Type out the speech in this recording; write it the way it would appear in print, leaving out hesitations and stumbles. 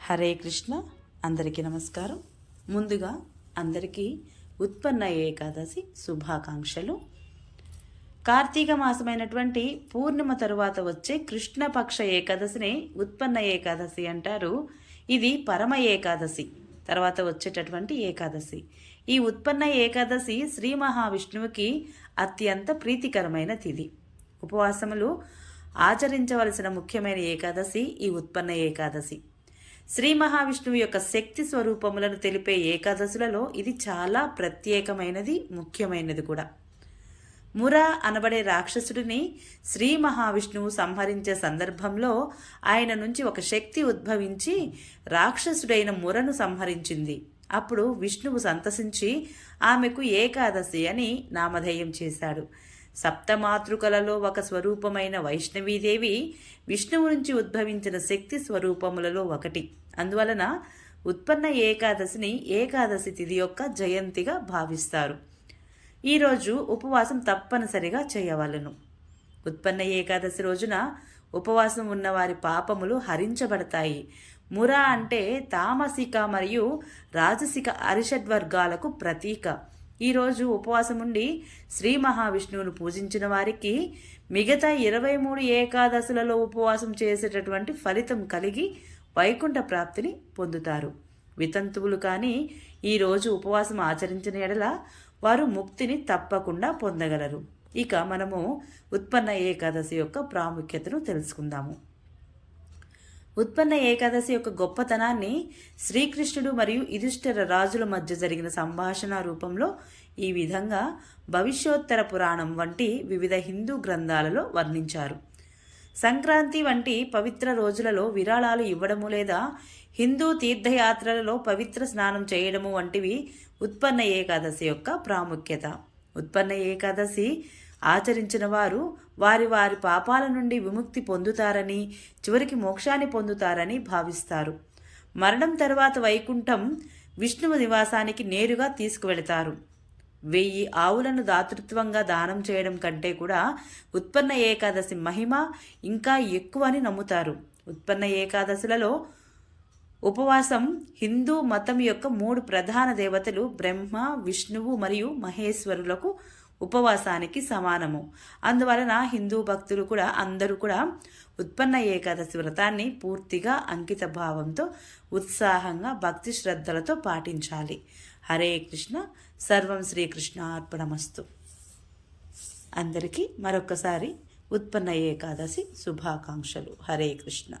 హరే కృష్ణ. అందరికీ నమస్కారం. ముందుగా అందరికీ ఉత్పన్న ఏకాదశి శుభాకాంక్షలు. కార్తీక మాసమైనటువంటి పూర్ణిమ తరువాత వచ్చే కృష్ణపక్ష ఏకాదశిని ఉత్పన్న ఏకాదశి అంటారు. ఇది పరమ ఏకాదశి తర్వాత వచ్చేటటువంటి ఏకాదశి. ఈ ఉత్పన్న ఏకాదశి శ్రీ మహావిష్ణువుకి అత్యంత ప్రీతికరమైన తిథి. ఉపవాసములు ఆచరించవలసిన ముఖ్యమైన ఏకాదశి ఈ ఉత్పన్న ఏకాదశి. శ్రీ మహావిష్ణువు యొక్క శక్తి స్వరూపములను తెలిపే ఏకాదశులలో ఇది చాలా ప్రత్యేకమైనది, ముఖ్యమైనది కూడా. ముర అనబడే రాక్షసుడిని శ్రీ మహావిష్ణువు సంహరించే సందర్భంలో ఆయన నుంచి ఒక శక్తి ఉద్భవించి రాక్షసుడైన మురను సంహరించింది. అప్పుడు విష్ణువు సంతసించి ఆమెకు ఏకాదశి అని నామధేయం చేశాడు. సప్తమాతృకలలో ఒక స్వరూపమైన వైష్ణవీదేవి విష్ణువు నుంచి ఉద్భవించిన శక్తి స్వరూపములలో ఒకటి. అందువలన ఉత్పన్న ఏకాదశిని ఏకాదశి తిథి యొక్క జయంతిగా భావిస్తారు. ఈరోజు ఉపవాసం తప్పనిసరిగా చేయవలెను. ఉత్పన్న ఏకాదశి రోజున ఉపవాసం ఉన్నవారి పాపములు హరించబడతాయి. ముర అంటే తామసిక మరియు రాజసిక అరిషడ్వర్గాలకు ప్రతీక. ఈరోజు ఉపవాసం ఉండి శ్రీ మహావిష్ణువును పూజించిన వారికి మిగతా 23 ఏకాదశులలో ఉపవాసం చేసేటటువంటి ఫలితం కలిగి వైకుంఠ ప్రాప్తిని పొందుతారు. వితంతువులు కానీ ఈరోజు ఉపవాసం ఆచరించిన ఎడల వారు ముక్తిని తప్పకుండా పొందగలరు. ఇక మనము ఉత్పన్న ఏకాదశి యొక్క ప్రాముఖ్యతను తెలుసుకుందాము. ఉత్పన్న ఏకాదశి యొక్క గొప్పతనాన్ని శ్రీకృష్ణుడు మరియు యుధిష్ఠిర రాజుల మధ్య జరిగిన సంభాషణ రూపంలో ఈ విధంగా భవిష్యోత్తర పురాణం వంటి వివిధ హిందూ గ్రంథాలలో వర్ణించారు. సంక్రాంతి వంటి పవిత్ర రోజులలో విరాళాలు ఇవ్వడము లేదా హిందూ తీర్థయాత్రలలో పవిత్ర స్నానం చేయడము వంటివి ఉత్పన్న ఏకాదశి యొక్క ప్రాముఖ్యత. ఉత్పన్న ఏకాదశి ఆచరించిన వారు వారి వారి పాపాల నుండి విముక్తి పొందుతారని, చివరికి మోక్షాన్ని పొందుతారని భావిస్తారు. మరణం తర్వాత వైకుంఠం విష్ణువు నివాసానికి నేరుగా తీసుకువెళతారు. 1000 ఆవులను దాతృత్వంగా దానం చేయడం కంటే కూడా ఉత్పన్న ఏకాదశి మహిమ ఇంకా ఎక్కువ అని నమ్ముతారు. ఉత్పన్న ఏకాదశులలో ఉపవాసం హిందూ మతం యొక్క 3 ప్రధాన దేవతలు బ్రహ్మ, విష్ణువు మరియు మహేశ్వరులకు ఉపవాసానికి సమానము. అందువలన హిందూ భక్తులు కూడా అందరూ కూడా ఉత్పన్న ఏకాదశి వ్రతాన్ని పూర్తిగా అంకిత భావంతో ఉత్సాహంగా భక్తి శ్రద్ధలతో పాటించాలి. హరే కృష్ణ. సర్వం శ్రీకృష్ణ అర్పణమస్తు. అందరికీ మరొకసారి ఉత్పన్న ఏకాదశి శుభాకాంక్షలు. హరే కృష్ణ.